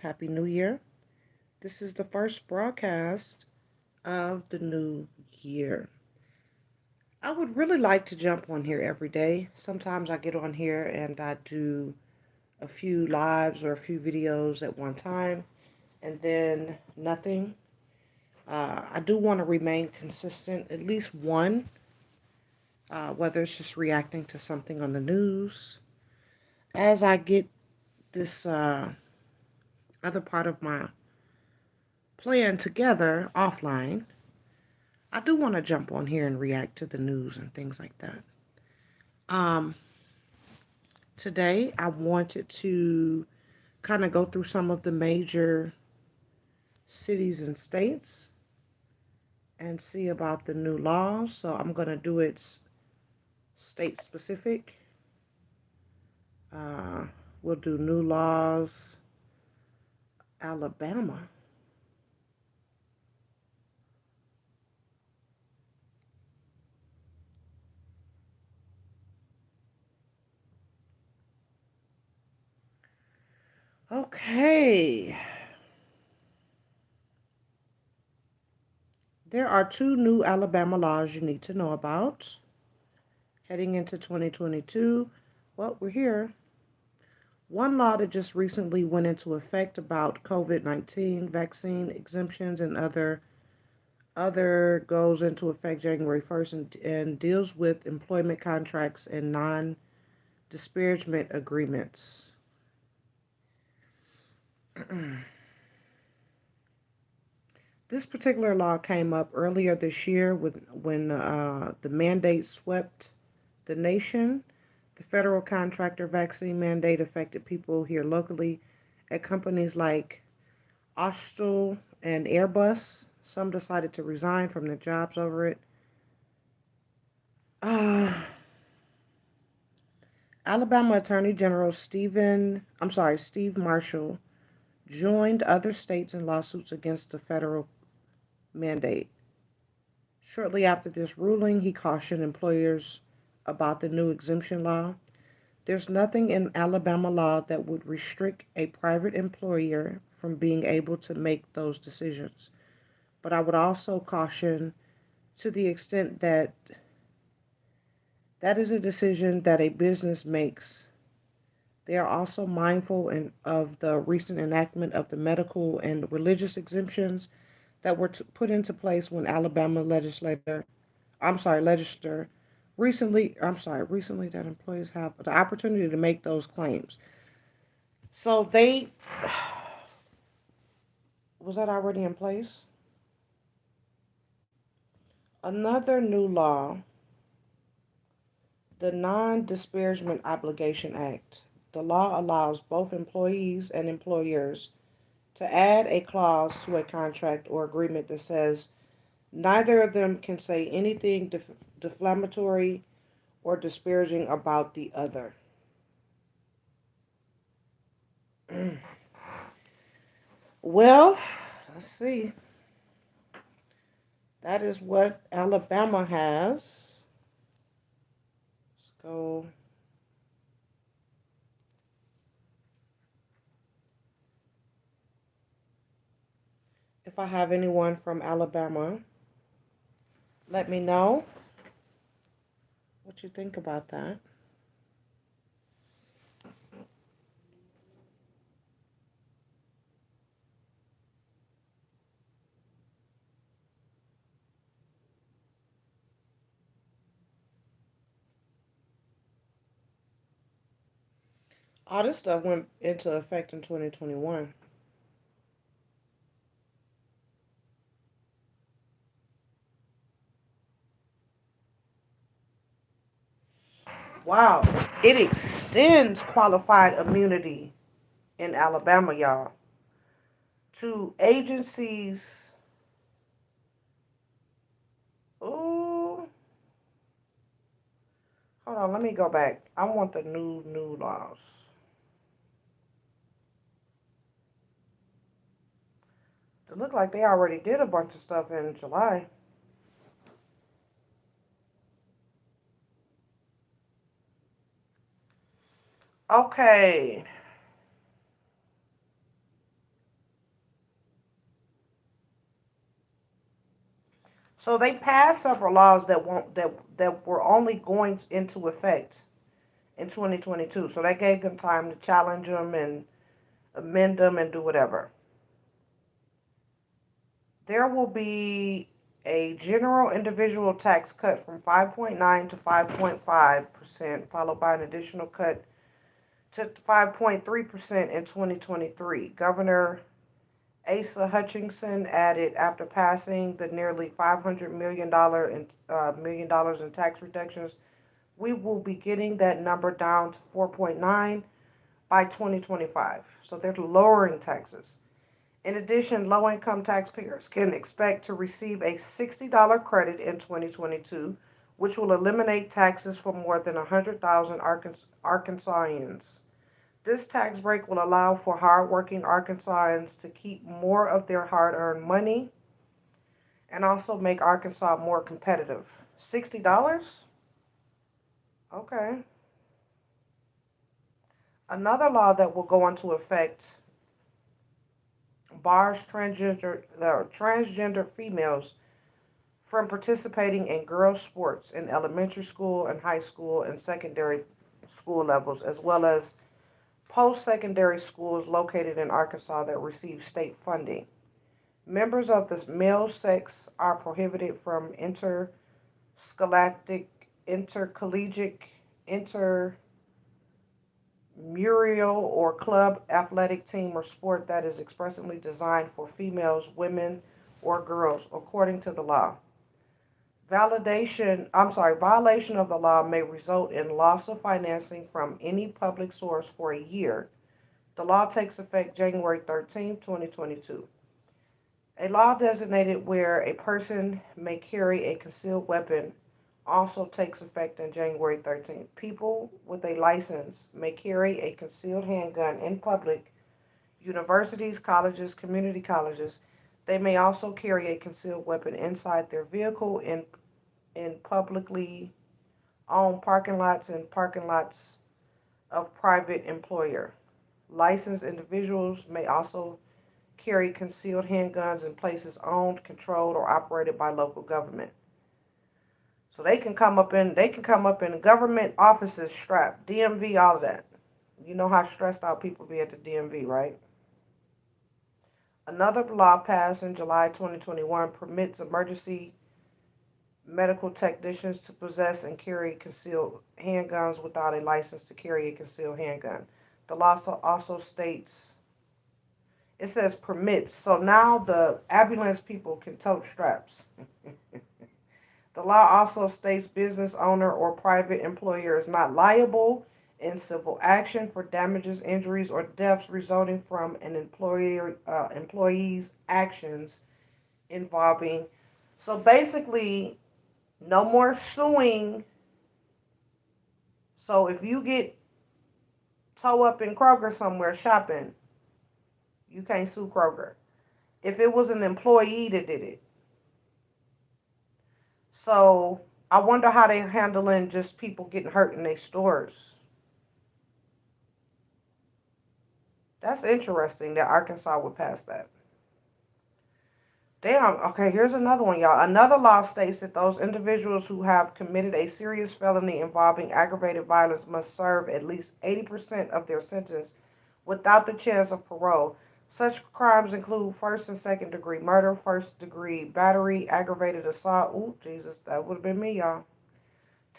Happy New Year. This is the first broadcast of the new year. I would really like to jump on here every day. Sometimes I get on here and I do a few lives or a few videos at one time and then nothing. I do want to remain consistent, at least one, whether it's just reacting to something on the news. As I get this other part of my plan together offline, I do want to jump on here and react to the news and things like that. Um, Today, I wanted to kind of go through some of the major cities and states and see about the new laws. So I'm going to do it state specific. Uh, we'll do new laws, Alabama. Okay. There are two new Alabama laws you need to know about heading into 2022. Well, we're here. One law that just recently went into effect about COVID-19 vaccine exemptions and other goes into effect January 1st and deals with employment contracts and non-disparagement agreements. This particular law came up earlier this year when the mandate swept the nation. The federal contractor vaccine mandate affected people here locally at companies like Austal and Airbus. Some decided to resign from their jobs over it. Uh, Alabama Attorney General Steve Marshall joined other states in lawsuits against the federal mandate. Shortly after this ruling, he cautioned employers about the new exemption law. There's nothing in Alabama law that would restrict a private employer from being able to make those decisions. But I would also caution to the extent that that is a decision that a business makes. They are also mindful of the recent enactment of the medical and religious exemptions that were put into place when Alabama legislator recently that employees have the opportunity to make those claims. So they was that already in place? Another new law, the Non-Disparagement Obligation Act. The law allows both employees and employers to add a clause to a contract or agreement that says neither of them can say anything defamatory or disparaging about the other. Well, let's see. That is what Alabama has. Let's go. If I have anyone from Alabama, let me know what you think about that. All this stuff went into effect in 2021. Wow. It extends qualified immunity in Alabama, y'all, to agencies. Ooh, hold on, let me go back. I want the new laws. It looked like they already did a bunch of stuff in July. Okay. So they passed several laws that were only going into effect in 2022. So that gave them time to challenge them and amend them and do whatever. There will be a general individual tax cut from 5.9 to 5.5%, followed by an additional cut to 5.3% in 2023. Governor Asa Hutchinson added after passing the nearly $500 million in tax reductions, we will be getting that number down to 4.9 by 2025. So they're lowering taxes. In addition, low-income taxpayers can expect to receive a $60 credit in 2022, which will eliminate taxes for more than 100,000 Arkansasians. This tax break will allow for hardworking Arkansans to keep more of their hard-earned money and also make Arkansas more competitive. $60? Okay. Another law that will go into effect bars transgender females from participating in girls' sports in elementary school and high school and secondary school levels, as well as post-secondary schools located in Arkansas that receive state funding. Members of the male sex are prohibited from interscholastic, intercollegiate, intramural, or club athletic team or sport that is expressly designed for females, women, or girls, according to the law. Violation of the law may result in loss of financing from any public source for a year. The law takes effect January 13, 2022. A law designated where a person may carry a concealed weapon also takes effect on January 13th. People with a license may carry a concealed handgun in public, universities, colleges, community colleges. They may also carry a concealed weapon inside their vehicle in publicly owned parking lots and parking lots of private employer. Licensed individuals may also carry concealed handguns in places owned, controlled, or operated by local government. So they can come up in government offices strapped, DMV, all of that. You know how stressed out people be at the DMV, right? Another law passed in July 2021 permits emergency medical technicians to possess and carry concealed handguns without a license to carry a concealed handgun. The law also states, it says permits. So now the ambulance people can tote straps. The law also states business owner or private employer is not liable in civil action for damages, injuries, or deaths resulting from an employee's actions involving. So basically, no more suing. So if you get toe up in Kroger somewhere shopping, you can't sue Kroger. If it was an employee that did it. So I wonder how they're handling just people getting hurt in their stores. That's interesting that Arkansas would pass that. Damn, okay, here's another one, y'all. Another law states that those individuals who have committed a serious felony involving aggravated violence must serve at least 80% of their sentence without the chance of parole. Such crimes include first and second degree murder, first degree battery, aggravated assault. Ooh, Jesus, that would have been me, y'all.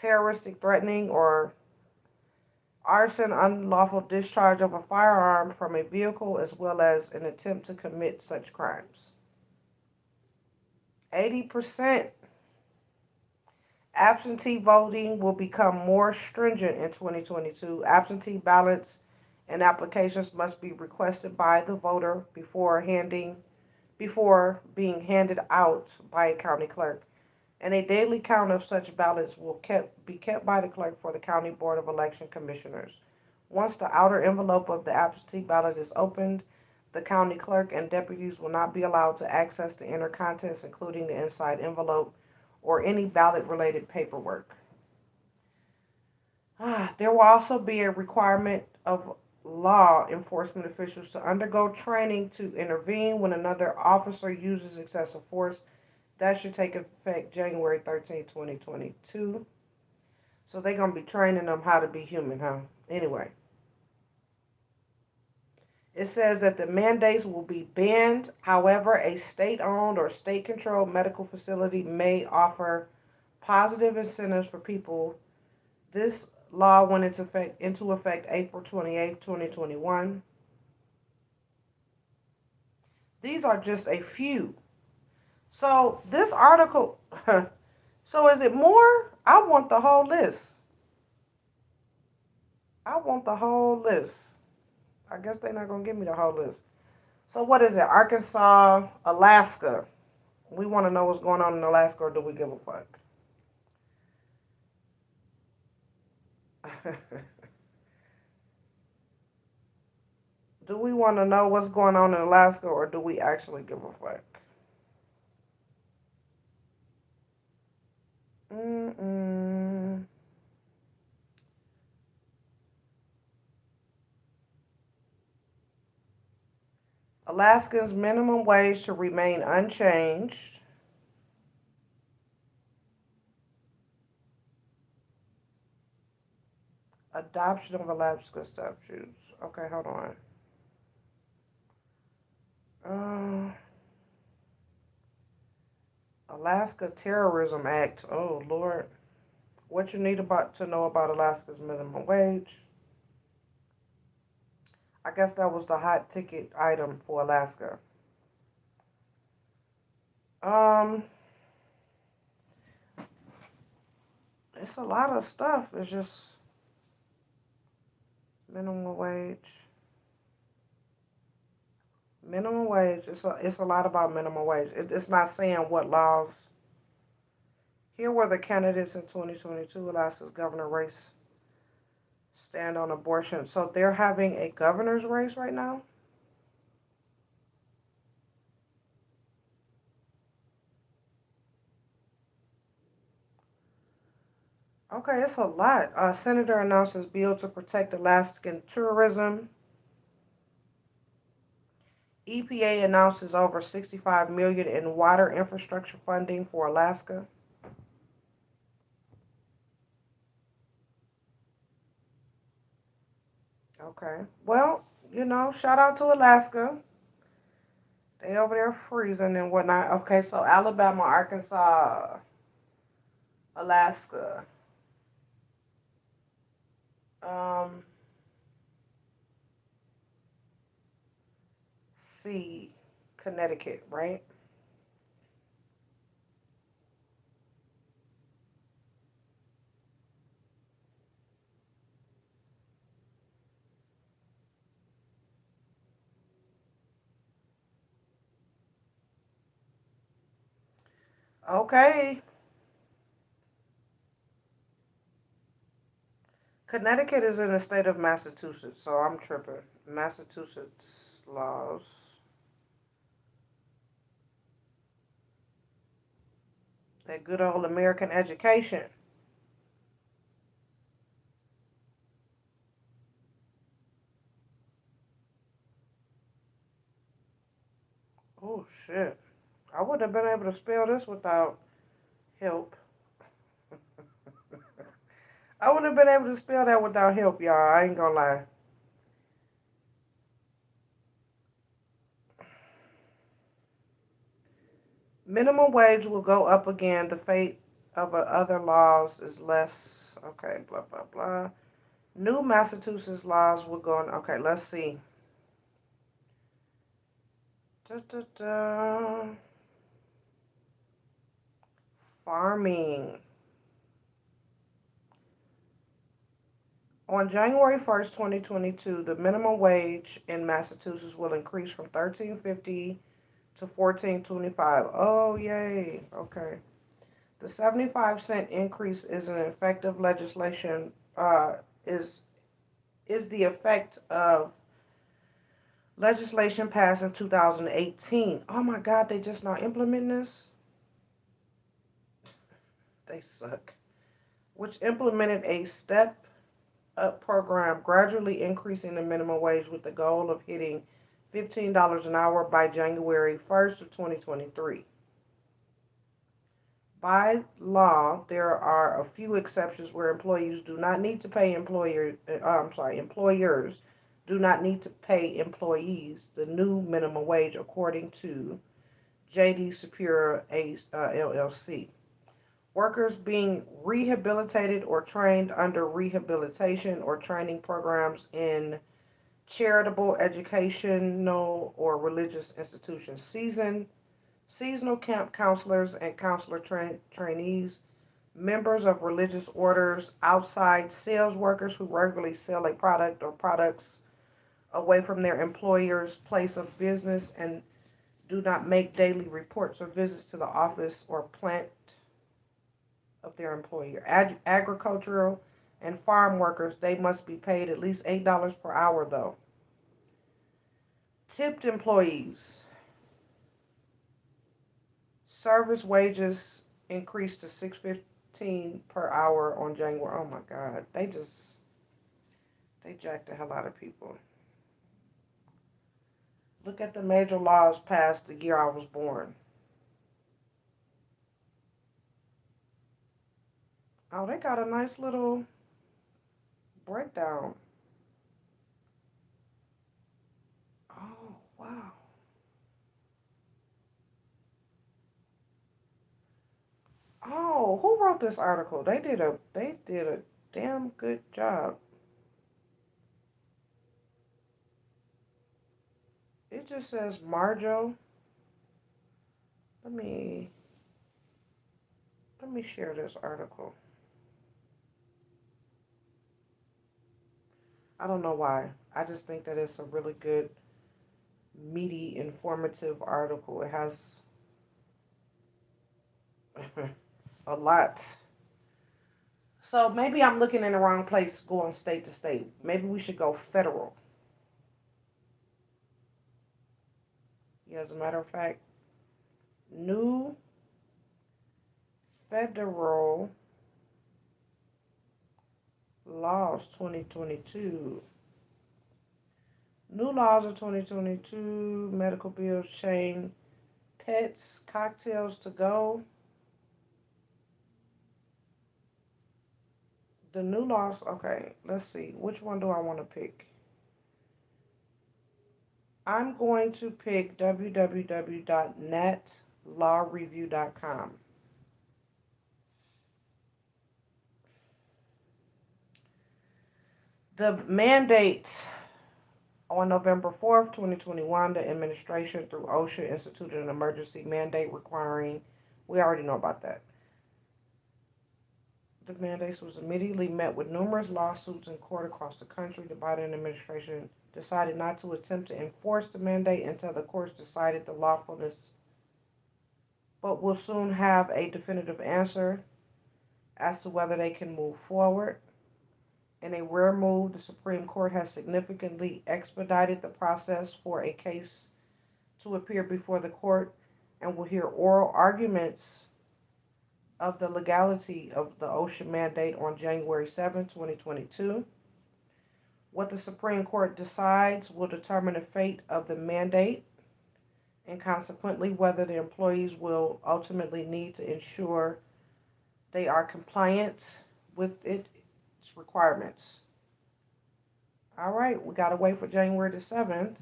Terroristic threatening or arson, unlawful discharge of a firearm from a vehicle, as well as an attempt to commit such crimes. 80%. Absentee voting will become more stringent in 2022. Absentee ballots and applications must be requested by the voter before being handed out by a county clerk. And a daily count of such ballots will be kept by the clerk for the County Board of Election Commissioners. Once the outer envelope of the absentee ballot is opened, the county clerk and deputies will not be allowed to access the inner contents, including the inside envelope or any ballot-related paperwork. There will also be a requirement of law enforcement officials to undergo training to intervene when another officer uses excessive force. That should take effect January 13th, 2022. So they're going to be training them how to be human, huh? Anyway, it says that the mandates will be banned. However, a state-owned or state-controlled medical facility may offer positive incentives for people. This law went into effect April 28th, 2021. These are just a few. So this article, so is it more? I want the whole list. I want the whole list. I guess they're not going to give me the whole list. So what is it? Arkansas, Alaska. We want to know what's going on in Alaska, or do we give a fuck? Do we want to know what's going on in Alaska, or do we actually give a fuck? Mm-mm. Alaska's minimum wage should remain unchanged. Adoption of Alaska statutes. Okay, hold on. Uh, Alaska Terrorism Act. Oh Lord, what you need about to know about Alaska's minimum wage? I guess that was the hot ticket item for Alaska. Um, it's a lot of stuff. It's just minimum wage. Minimum wage. It's a lot about minimum wage. It's not saying what laws. Here were the candidates in 2022. Alaska's governor race stand on abortion. So they're having a governor's race right now. Okay, it's a lot. Senator announces bill to protect Alaskan tourism. EPA announces over 65 million in water infrastructure funding for Alaska. Okay. Well, shout out to Alaska. They over there freezing and whatnot. Okay, so Alabama, Arkansas, Alaska. Um, C, Connecticut, right? Okay. Connecticut is in the state of Massachusetts, so I'm tripping. Massachusetts laws. That good old American education. Oh, shit. I wouldn't have been able to spell this without help. I wouldn't have been able to spell that without help, y'all. I ain't gonna lie. Minimum wage will go up again. The fate of other laws is less. Okay, blah, blah, blah. New Massachusetts laws will go on. Okay, let's see. Da, da, da. Farming. On January 1st, 2022, the minimum wage in Massachusetts will increase from 13.50 to 14.25. Oh, yay. Okay. The 75-cent increase is an effective legislation, is the effect of legislation passed in 2018. Oh my God, they just not implementing this? They suck. Which implemented a step up program gradually increasing the minimum wage with the goal of hitting $15 an hour by January 1st of 2023. By law, there are a few exceptions where employees do not need to pay employers do not need to pay employees the new minimum wage according to JD Superior LLC. Workers being rehabilitated or trained under rehabilitation or training programs in charitable, educational, or religious institutions. Seasonal camp counselors and counselor trainees, members of religious orders, outside sales workers who regularly sell a product or products away from their employer's place of business and do not make daily reports or visits to the office or plant of their employer. Agricultural and farm workers, they must be paid at least $8 per hour though. Tipped employees, service wages increased to $6.15 per hour on January. Oh my God, they jacked the hell out of people. Look at the major laws passed the year I was born. Oh, they got a nice little breakdown. Oh, wow. Oh, who wrote this article? They did a damn good job. It just says Marjo. Let me let me share this article. I don't know why. I just think that it's a really good, meaty, informative article. It has a lot. So maybe I'm looking in the wrong place going state to state. Maybe we should go federal. Yeah, as a matter of fact, new federal laws 2022. New laws of 2022, medical bills, chain, pets, cocktails to go. The new laws, okay, let's see. Which one do I want to pick? I'm going to pick www.netlawreview.com. The mandate on November 4th, 2021, the administration through OSHA instituted an emergency mandate requiring, we already know about that. The mandate was immediately met with numerous lawsuits in court across the country. The Biden administration decided not to attempt to enforce the mandate until the courts decided the lawfulness, but will soon have a definitive answer as to whether they can move forward. In a rare move, the Supreme Court has significantly expedited the process for a case to appear before the court and will hear oral arguments of the legality of the OSHA mandate on January 7, 2022. What the Supreme Court decides will determine the fate of the mandate and consequently whether the employees will ultimately need to ensure they are compliant with its requirements. All right, we got to wait for January the 7th.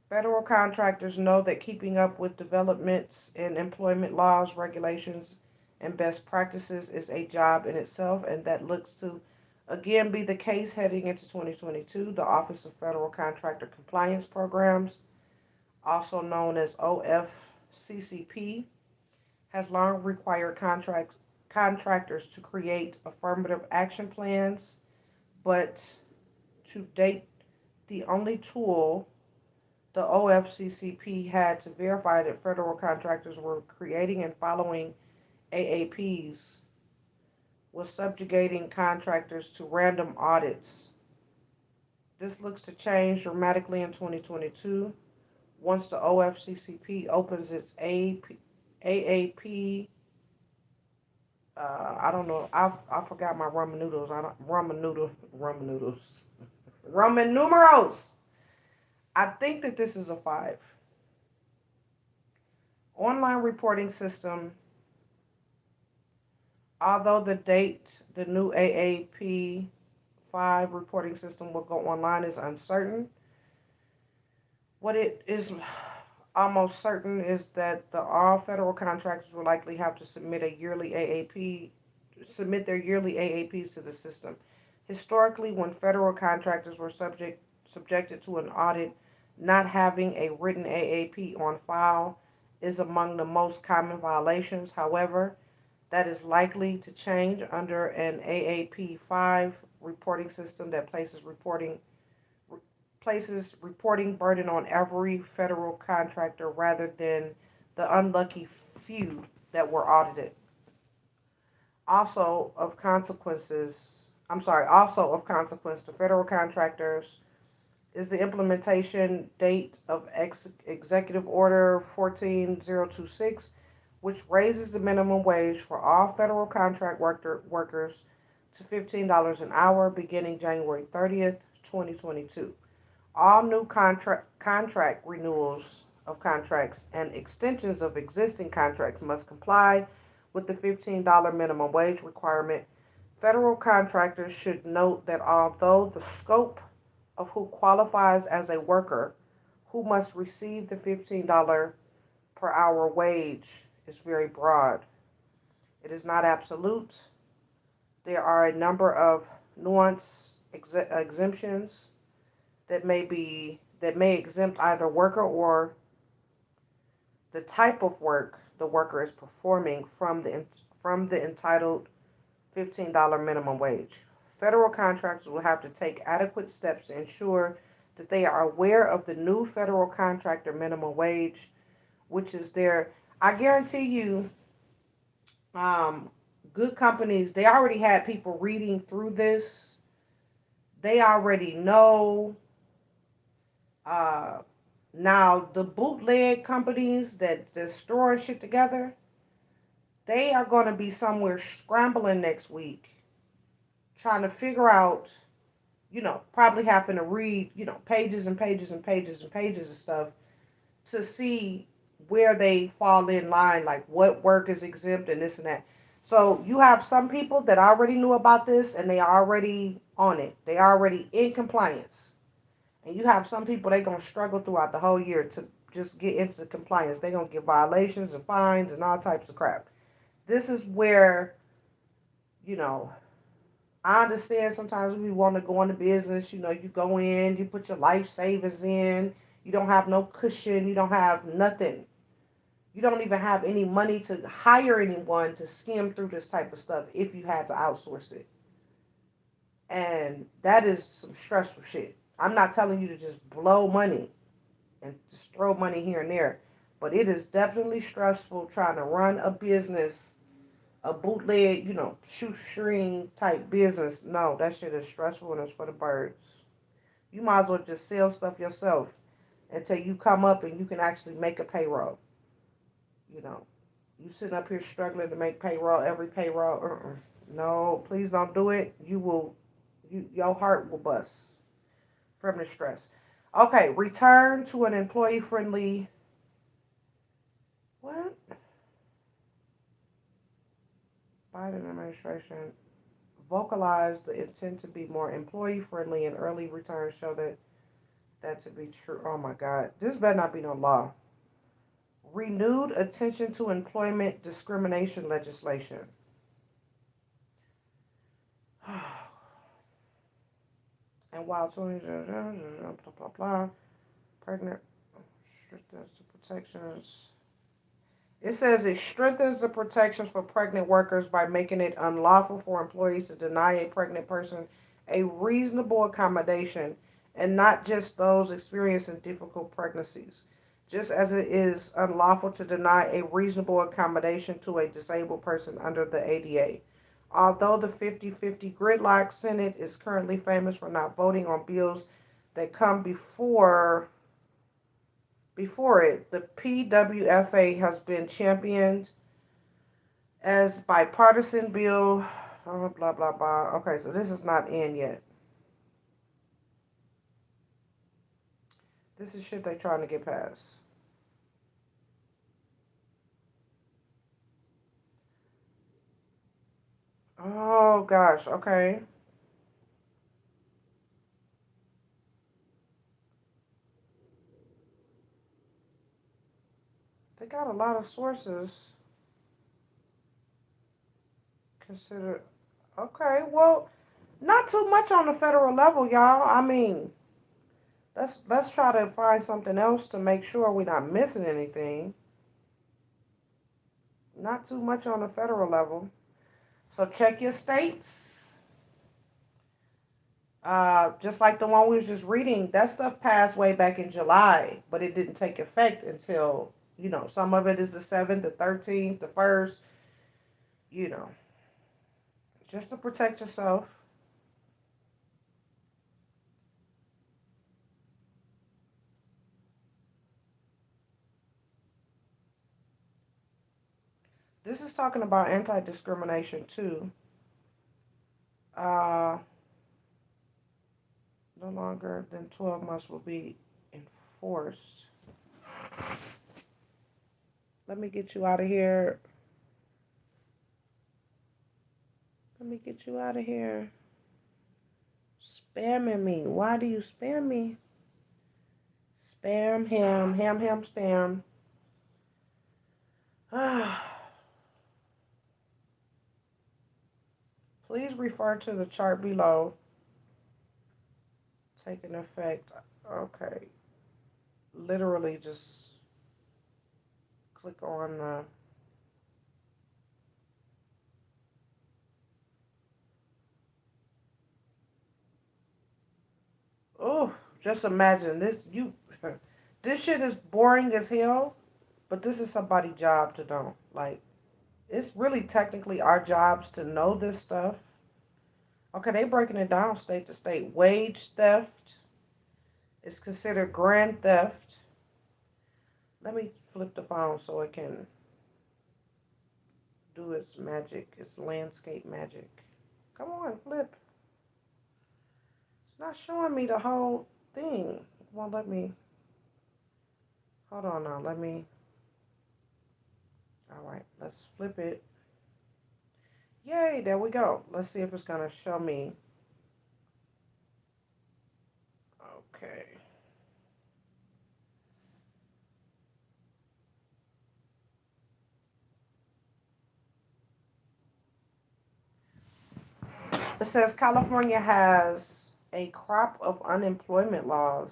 Federal contractors know that keeping up with developments in employment laws, regulations, and best practices is a job in itself, and that looks to again be the case heading into 2022. The Office of Federal Contractor Compliance Programs, also known as OFCCP, has long required contractors to create affirmative action plans, but to date, the only tool the OFCCP had to verify that federal contractors were creating and following AAPs was subjugating contractors to random audits. This looks to change dramatically in 2022 once the OFCCP opens its AAP. I don't know. I forgot my Roman noodles. I don't Roman noodles. Roman numerals. I think that this is a 5. Online reporting system, although the new AAP 5 reporting system will go online is uncertain. What it is almost certain is that all federal contractors will likely have to submit their yearly AAPs to the system. Historically, when federal contractors were subjected to an audit, not having a written AAP on file is among the most common violations. However, that is likely to change under an AAP 5 reporting system that places reporting burden on every federal contractor rather than the unlucky few that were audited. Also of consequences, also of consequence to federal contractors is the implementation date of Executive Order 14026, which raises the minimum wage for all federal workers to $15 an hour beginning January 30th, 2022. All new contract renewals of contracts and extensions of existing contracts must comply with the $15 minimum wage requirement. Federal contractors should note that although the scope of who qualifies as a worker who must receive the $15 per hour wage is very broad, it is not absolute. There are a number of nuanced exemptions that may exempt either worker or the type of work the worker is performing from the entitled $15 minimum wage. Federal contractors will have to take adequate steps to ensure that they are aware of the new federal contractor minimum wage, which is there. I guarantee you, um, good companies, they already had people reading through this. They already know. Uh, Now, the bootleg companies that store shit together, they are going to be somewhere scrambling next week trying to figure out, probably having to read, pages and pages and pages and pages of stuff to see where they fall in line, like what work is exempt and this and that. So you have some people that already knew about this and they are already on it. They are already in compliance. And you have some people they gonna struggle throughout the whole year to just get into compliance. They're gonna get violations and fines and all types of crap. This is where, you know, I understand sometimes we want to go into business, you go in, you put your life savings in, you don't have no cushion, you don't have nothing. You don't even have any money to hire anyone to skim through this type of stuff if you had to outsource it. And that is some stressful shit. I'm not telling you to just blow money and just throw money here and there. But it is definitely stressful trying to run a business, a bootleg, shoestring type business. No, that shit is stressful and it's for the birds. You might as well just sell stuff yourself until you come up and you can actually make a payroll. You know, you sitting up here struggling to make payroll, every payroll. No, please don't do it. Your heart will bust from the stress. Okay, return to an employee friendly. What? Biden administration vocalized the intent to be more employee friendly and early returns show that to be true. Oh my God. This better not be no law. Renewed attention to employment discrimination legislation. And while 20 blah blah blah pregnant protections. It says it strengthens the protections for pregnant workers by making it unlawful for employees to deny a pregnant person a reasonable accommodation, and not just those experiencing difficult pregnancies, just as it is unlawful to deny a reasonable accommodation to a disabled person under the ADA. Although the 50-50 gridlock, Senate is currently famous for not voting on bills that come before it. The PWFA has been championed as bipartisan bill. Blah blah blah. Okay, so this is not in yet. This is shit they trying to get passed. Oh gosh, okay. They got a lot of sources considered. Okay, well, not too much on the federal level, y'all. I mean, let's try to find something else to make sure we're not missing anything. Not too much on the federal level. So check your states. Just like the one we was just reading, that stuff passed way back in July, but it didn't take effect until, some of it is the 7th, the 13th, the 1st, you know, just to protect yourself. This is talking about anti-discrimination too. Uh, no longer than 12 months will be enforced. Let me get you out of here. Let me get you out of here. Spamming me. Why do you spam me? Spam, ham, spam. Please refer to the chart below. Taking effect. Okay. Literally just click on oh, just imagine this. This shit is boring as hell, but this is somebody's job to know. Like, it's really technically our jobs to know this stuff. Okay, they breaking it down state to state. Wage theft is considered grand theft. Let me flip the phone so it can do its magic, its landscape magic. Come on, flip. It's not showing me the whole thing. It won't let me. Hold on now. Let me. All right, let's flip it. Yay, there we go. Let's see if it's going to show me. Okay. It says California has a crop of unemployment laws.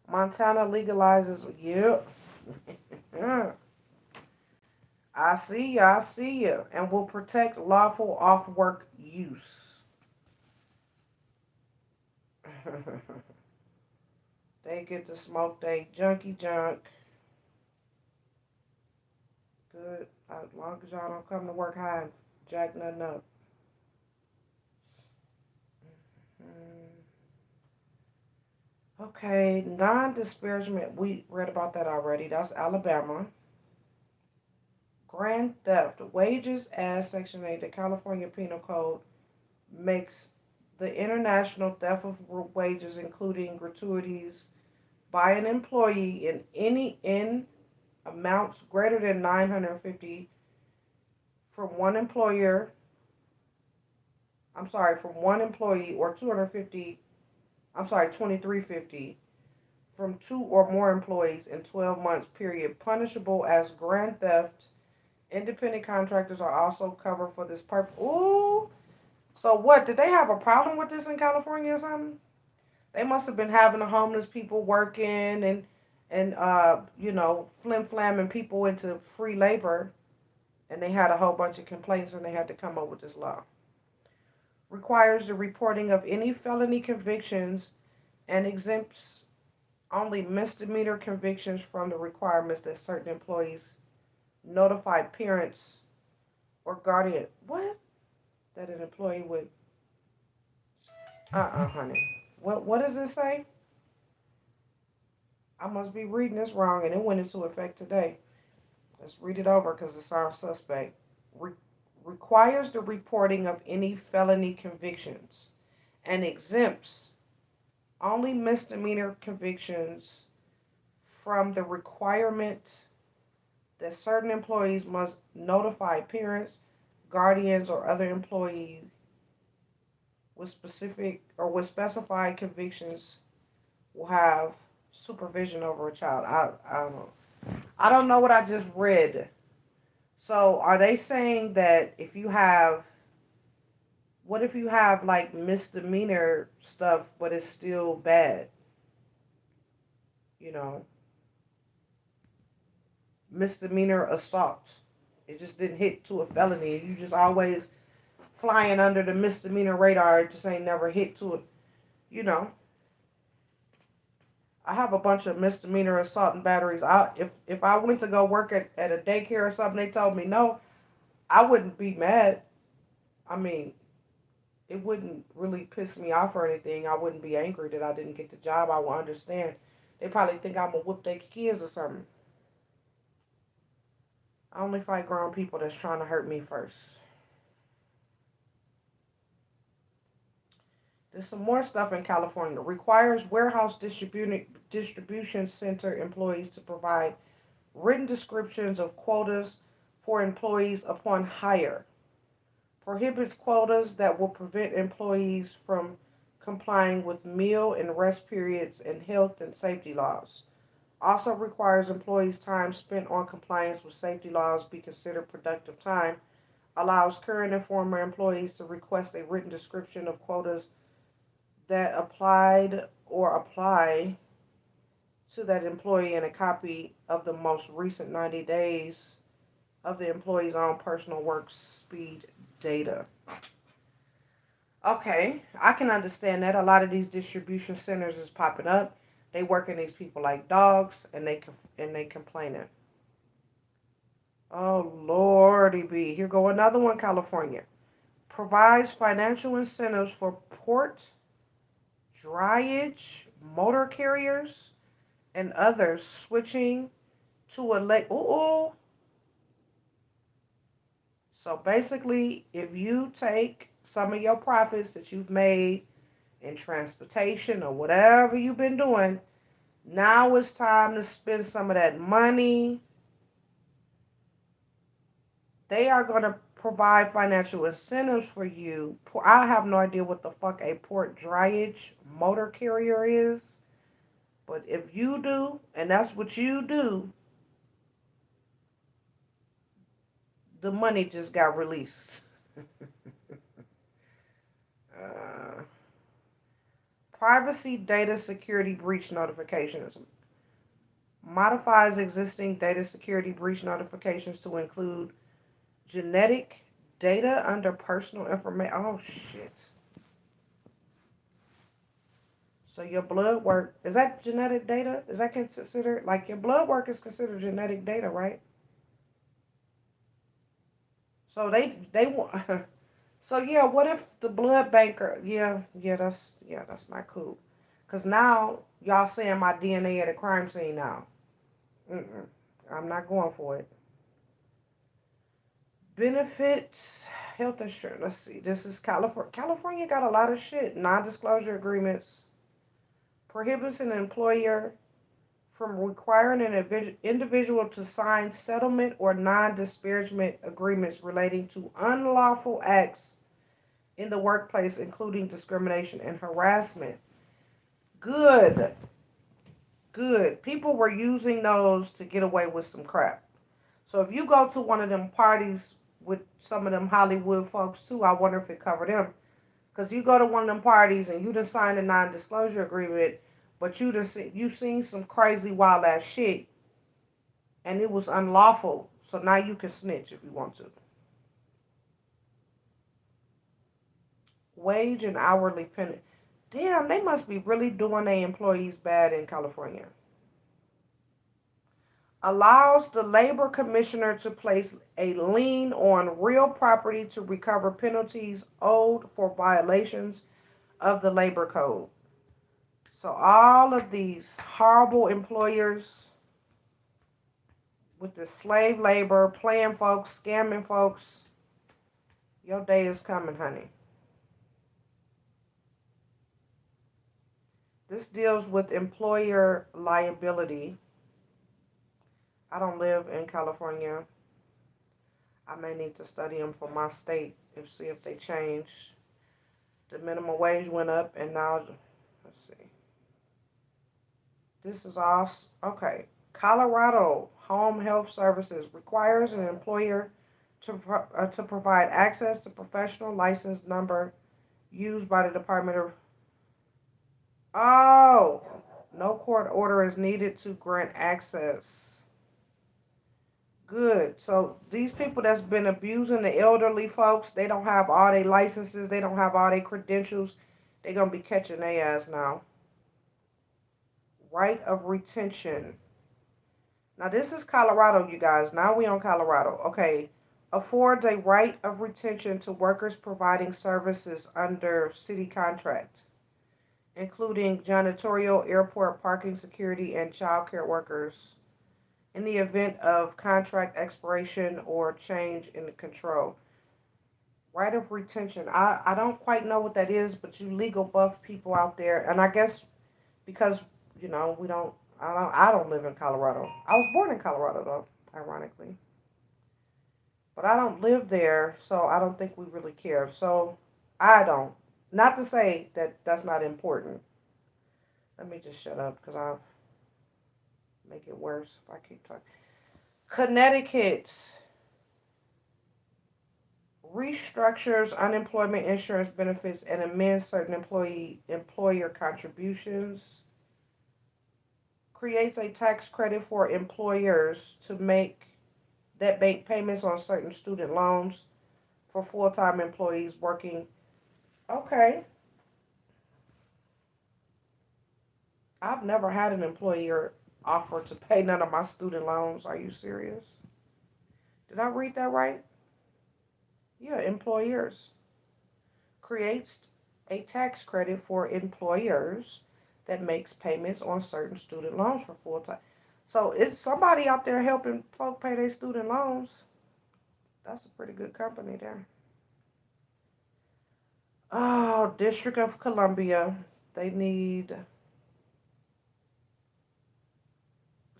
Montana legalizes, yep. I see you, I see you. And will protect lawful off work use. They get to smoke they junky junk. Good. As long as y'all don't come to work high and jack nothing up. Mm. Okay, non-disparagement. We read about that already. That's Alabama. Grand theft. Wages as Section 8, the California Penal Code makes the international theft of wages, including gratuities, by an employee in amounts greater than 950 from one employer. I'm sorry, from one employee or 250. I'm sorry, 2350 from two or more employees in 12 months period, punishable as grand theft. Independent contractors are also covered for this purpose. Ooh, so what? Did they have a problem with this in California or something? They must have been having the homeless people working and flim flamming people into free labor, and they had a whole bunch of complaints, and they had to come up with this law. Requires the reporting of any felony convictions and exempts only misdemeanor convictions from the requirements that certain employees notify parents or guardian. What? That an employee would. Honey. What does it say? I must be reading this wrong, and it went into effect today. Let's read it over because it sounds suspect. Re- Requires the reporting of any felony convictions and exempts only misdemeanor convictions from the requirement that certain employees must notify parents, guardians, or other employees with specified convictions will have supervision over a child. I don't know what I just read. So are they saying that if you have, what if you have like misdemeanor stuff, but it's still bad? You know, misdemeanor assault. It just didn't hit to a felony. You just always flying under the misdemeanor radar. It just ain't never hit to it. You know, I have a bunch of misdemeanor assault and batteries. If I went to go work at a daycare or something, they told me no, I wouldn't be mad. I mean, it wouldn't really piss me off or anything. I wouldn't be angry that I didn't get the job. I will understand. They probably think I'm gonna whoop their kids or something. I only fight grown people that's trying to hurt me first. There's some more stuff in California. Requires warehouse distribution center employees to provide written descriptions of quotas for employees upon hire. Prohibits quotas that will prevent employees from complying with meal and rest periods and health and safety laws. Also requires employees' time spent on compliance with safety laws be considered productive time. Allows current and former employees to request a written description of quotas that applied or apply to that employee and a copy of the most recent 90 days of the employee's own personal work speed data. Okay, I can understand that. A lot of these distribution centers is popping up. They working these people like dogs, and they complaining. Oh Lordy B, here go another one. California provides financial incentives for port, drayage, motor carriers, and others switching to a late. Ooh. So basically, if you take some of your profits that you've made in transportation or whatever you've been doing, now it's time to spend some of that money. They are going to provide financial incentives for you. I have no idea what the fuck a port drayage motor carrier is. But if you do, and that's what you do, the money just got released. uh, Privacy data security breach notifications. Modifies existing data security breach notifications to include genetic data under personal information. Oh, shit. So your blood work, is that genetic data? Is that considered, like your blood work is considered genetic data, right? So they want, so yeah, what if the blood banker, that's not cool. Cause now y'all saying my DNA at a crime scene now. Mm-mm, I'm not going for it. Benefits, health insurance. Let's see. This is California. California got a lot of shit. Non-disclosure agreements prohibits an employer from requiring an individual to sign settlement or non-disparagement agreements relating to unlawful acts in the workplace, including discrimination and harassment. Good, good. People were using those to get away with some crap. So if you go to one of them parties with some of them Hollywood folks too, I wonder if it covered them. Because you go to one of them parties and you just signed a non-disclosure agreement, but you've seen some crazy wild ass shit, and it was unlawful. So now you can snitch if you want to. Wage and hourly penalty. Damn, they must be really doing their employees bad in California. Allows the labor commissioner to place a lien on real property to recover penalties owed for violations of the labor code. So all of these horrible employers with the slave labor, playing folks, scamming folks, your day is coming, honey. This deals with employer liability. I don't live in California. I may need to study them for my state and see if they change. The minimum wage went up, and now, let's see. This is all okay. Colorado Home Health Services requires an employer to provide access to professional license number used by the Department of. Oh, no court order is needed to grant access. Good. So these people that's been abusing the elderly folks, they don't have all their licenses, they don't have all their credentials. They're gonna be catching their ass now. Right of retention. Now this is Colorado, you guys. Now we on Colorado. Okay. Affords a right of retention to workers providing services under city contract, including janitorial, airport parking, security, and child care workers in the event of contract expiration or change in the control. Right of retention. I don't quite know what that is, but you legal buff people out there, and I guess because we don't. I don't live in Colorado. I was born in Colorado though, ironically, but I don't live there, so I don't think we really care. So I don't. Not to say that that's not important. Let me just shut up because I'll make it worse if I keep talking. Connecticut restructures unemployment insurance benefits and amends certain employer contributions, creates a tax credit for employers to make payments on certain student loans for full-time employees working. Okay, I've never had an employer offer to pay none of my student loans. Are you serious? Did I read that right? Yeah, employers creates a tax credit for employers that makes payments on certain student loans for full time. So it's somebody out there helping folk pay their student loans. That's a pretty good company there. Oh, District of Columbia. They need,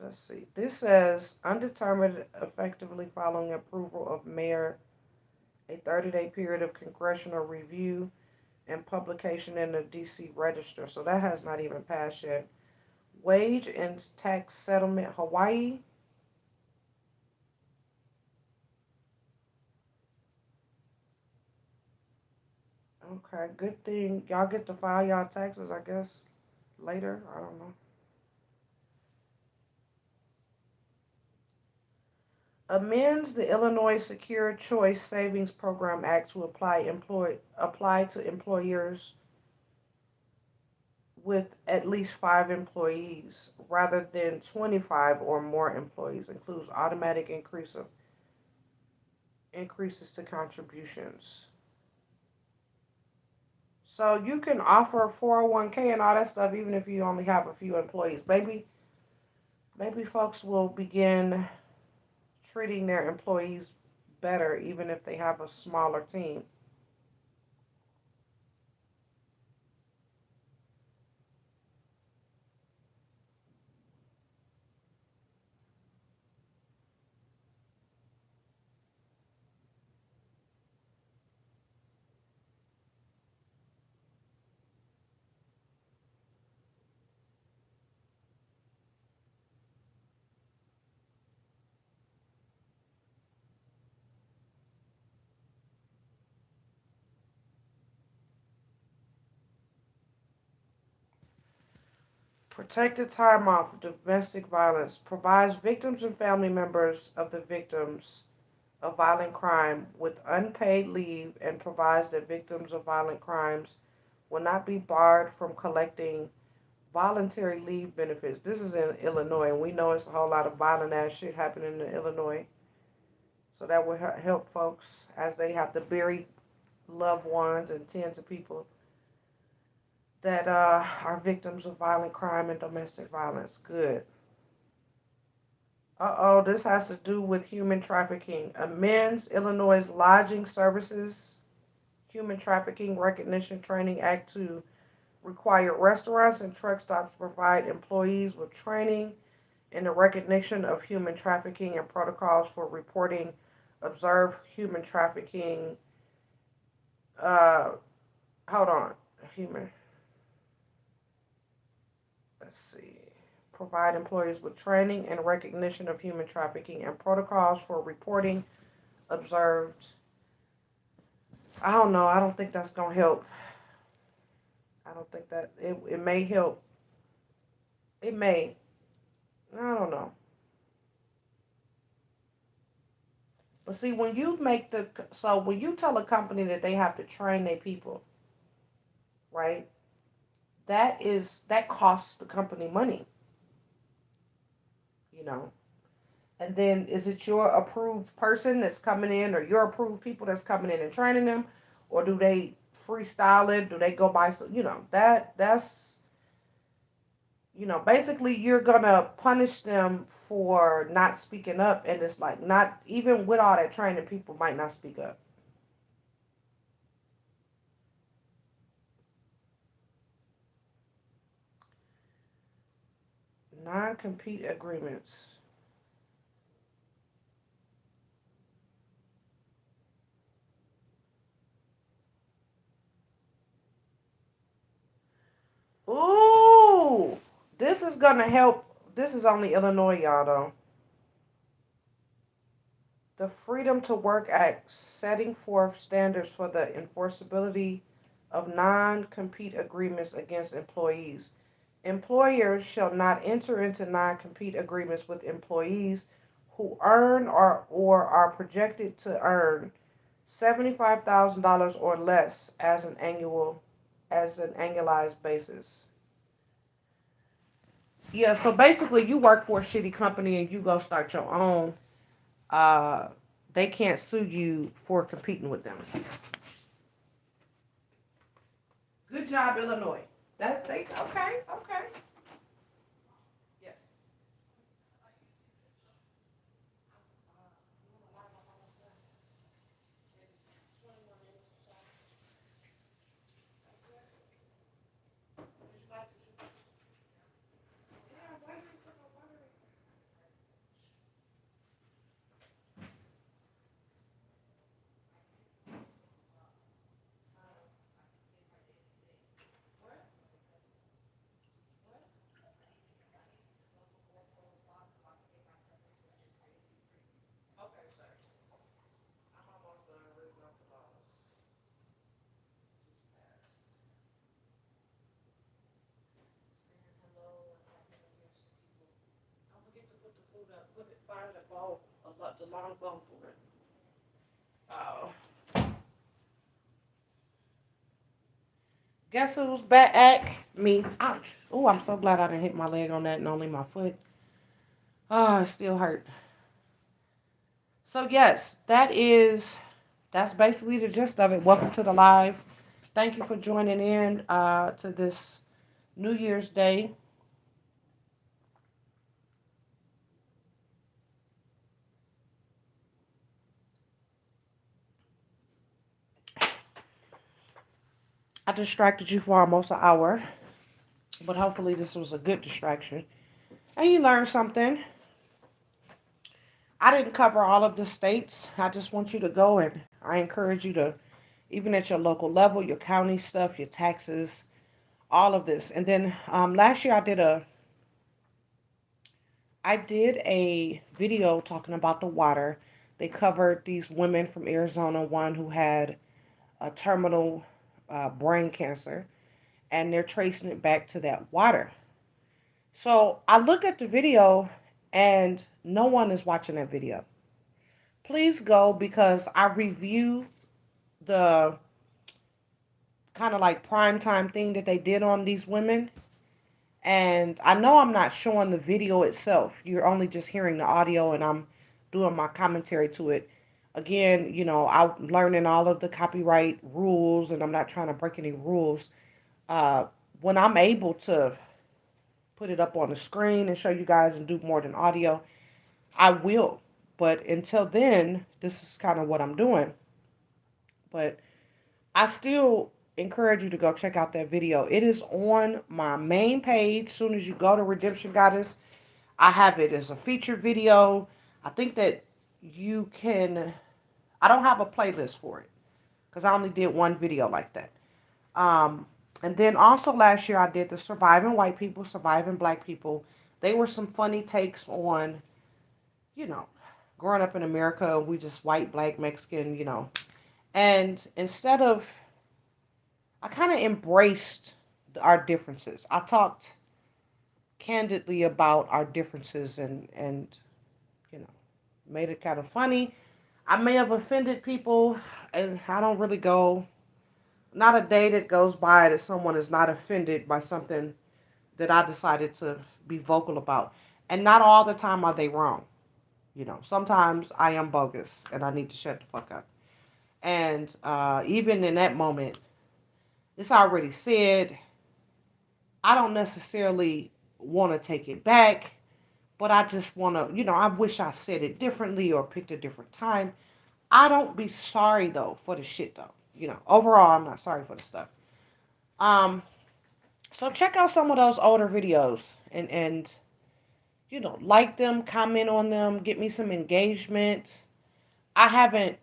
let's see. This says undetermined effectively following approval of mayor, a 30-day period of congressional review and publication in the DC Register. So that has not even passed yet. Wage and tax settlement, Hawaii. Okay, good thing y'all get to file y'all taxes, I guess, later. I don't know. Amends the Illinois Secure Choice Savings Program Act to apply to employers with at least 5 employees rather than 25 or more employees. Includes automatic increases to contributions. So you can offer 401k and all that stuff even if you only have a few employees. Maybe folks will begin treating their employees better even if they have a smaller team. Protected time off domestic violence provides victims and family members of the victims of violent crime with unpaid leave and provides that victims of violent crimes will not be barred from collecting voluntary leave benefits. This is in Illinois, and we know it's a whole lot of violent ass shit happening in Illinois. So that will help folks as they have to bury loved ones and tend to people that are victims of violent crime and domestic violence. Good. Uh-oh, this has to do with human trafficking. Amends Illinois Lodging Services Human Trafficking Recognition Training Act to require restaurants and truck stops provide employees with training in the recognition of human trafficking and protocols for reporting observed human trafficking. Uh, hold on, human. Let's see. Provide employees with training and recognition of human trafficking and protocols for reporting observed. I don't know. I don't think that's gonna help. I don't think that it may help. It may. I don't know. But see, when you make the so when you tell a company that they have to train their people, right? That costs the company money, you know. And then is it your approved person that's coming in, or your approved people that's coming in and training them, or do they freestyle it? Do they go by so that's basically you're gonna punish them for not speaking up, and it's like not even with all that training, people might not speak up. Non-compete agreements. Ooh, this is gonna help. This is only Illinois, y'all, though. The Freedom to Work Act setting forth standards for the enforceability of non compete agreements against employees. Employers shall not enter into non compete agreements with employees who earn or are projected to earn $75,000 or less as an annualized basis. Yeah, so basically you work for a shitty company and you go start your own, uh, they can't sue you for competing with them. Good job, Illinois. That's they okay, okay. Yes. Okay, sir. I'm almost done reading off the laws. Saying hello and happy New Year's to people. Don't forget to put the food up. Find the bowl, the long bowl for it. Oh. Guess who's back? Me. Ouch. Oh, I'm so glad I didn't hit my leg on that and only my foot. Oh, it still hurt. So yes, that's basically the gist of it. Welcome to the live. Thank you for joining in to this New Year's Day. I distracted you for almost an hour, but hopefully this was a good distraction. And you learned something. I didn't cover all of the states. I just want you to go, and I encourage you to, even at your local level, your county stuff, your taxes, all of this. And then last year I did a video talking about the water. They covered these women from Arizona, one who had a terminal brain cancer, and they're tracing it back to that water. So I looked at the video, and no one is watching that video. Please go because I review the kind of like prime time thing that they did on these women. And I know I'm not showing the video itself. You're only just hearing the audio, and I'm doing my commentary to it. Again, I'm learning all of the copyright rules, and I'm not trying to break any rules. Uh, when I'm able to put it up on the screen and show you guys and do more than audio, I will. But until then, this is kind of what I'm doing. But I still encourage you to go check out that video. It is on my main page. As soon as you go to Redemption Goddess, I have it as a featured video. I think that you can, I don't have a playlist for it because I only did one video like that. Um, and then also last year I did the Surviving White People, Surviving Black People. They were some funny takes on, you know, growing up in America, we just white, black, Mexican, And instead of, I kind of embraced our differences. I talked candidly about our differences and you know, made it kind of funny. I may have offended people, and I don't really go, not a day that goes by that someone is not offended by something that I decided to be vocal about. And not all the time are they wrong. Sometimes I am bogus and I need to shut the fuck up. And even in that moment, it's already said. I don't necessarily want to take it back, but I just want to, I wish I said it differently or picked a different time. I don't be sorry though for the shit though. Overall, I'm not sorry for the stuff. Um, so check out some of those older videos and like them, comment on them, get me some engagement. I haven't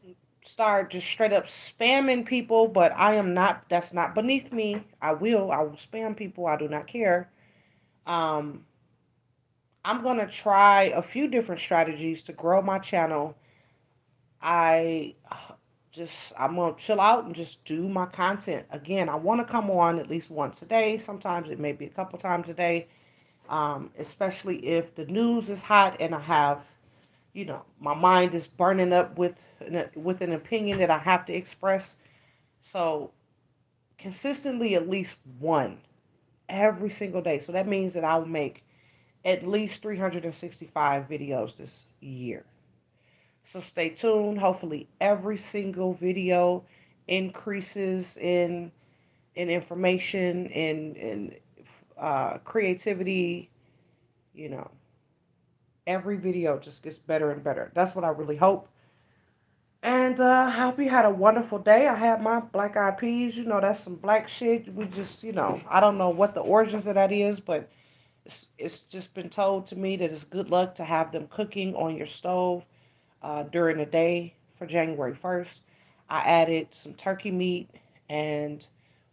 started just straight up spamming people, but I am not. That's not beneath me. I will spam people. I do not care. Um, I'm gonna try a few different strategies to grow my channel. I I'm gonna chill out and just do my content. Again, I want to come on at least once a day. Sometimes it may be a couple times a day. Especially if the news is hot and I have, my mind is burning up with an opinion that I have to express. So consistently at least one every single day. So that means that I'll make at least 365 videos this year. So stay tuned. Hopefully every single video increases in information, in creativity. You know, every video just gets better and better. That's what I really hope. And I hope you had a wonderful day. I had my black eyed peas. That's some black shit. We just, I don't know what the origins of that is, but it's just been told to me that it's good luck to have them cooking on your stove during the day for January 1st. I added some turkey meat and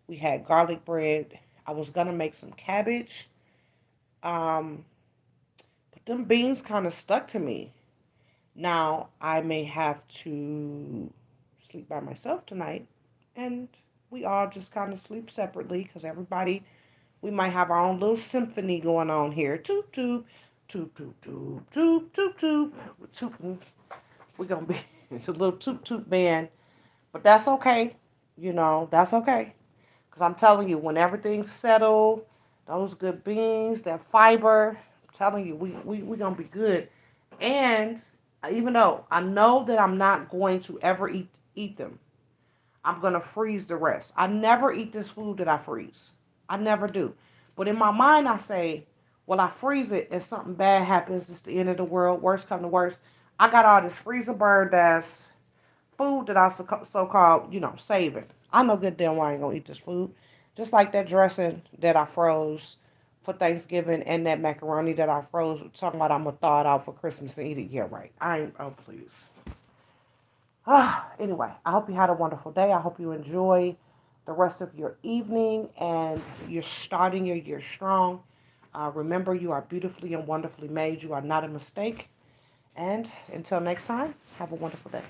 we had garlic bread. I was going to make some cabbage, um, but them beans kind of stuck to me. Now, I may have to sleep by myself tonight, and we all just kind of sleep separately because everybody, we might have our own little symphony going on here. Toot toot, toot toot toot toot toot toot. We're gonna be it's a little toot toot band, but that's okay. That's okay. Because I'm telling you, when everything's settled, those good beans, that fiber, I'm telling you, we going to be good. And even though I know that I'm not going to ever eat them, I'm going to freeze the rest. I never eat this food that I freeze. I never do. But in my mind, I say, well, I freeze it. If something bad happens, it's the end of the world. Worst come to worst. I got all this freezer burned ass food that I so-called, saving. I know good damn well I ain't gonna eat this food. Just like that dressing that I froze for Thanksgiving and that macaroni that I froze, talking about I'm gonna thaw it out for Christmas and eat it. Yeah, right. I ain't, oh, please. Anyway, I hope you had a wonderful day. I hope you enjoy the rest of your evening and you're starting your year strong. Remember, you are beautifully and wonderfully made. You are not a mistake. And until next time, have a wonderful day.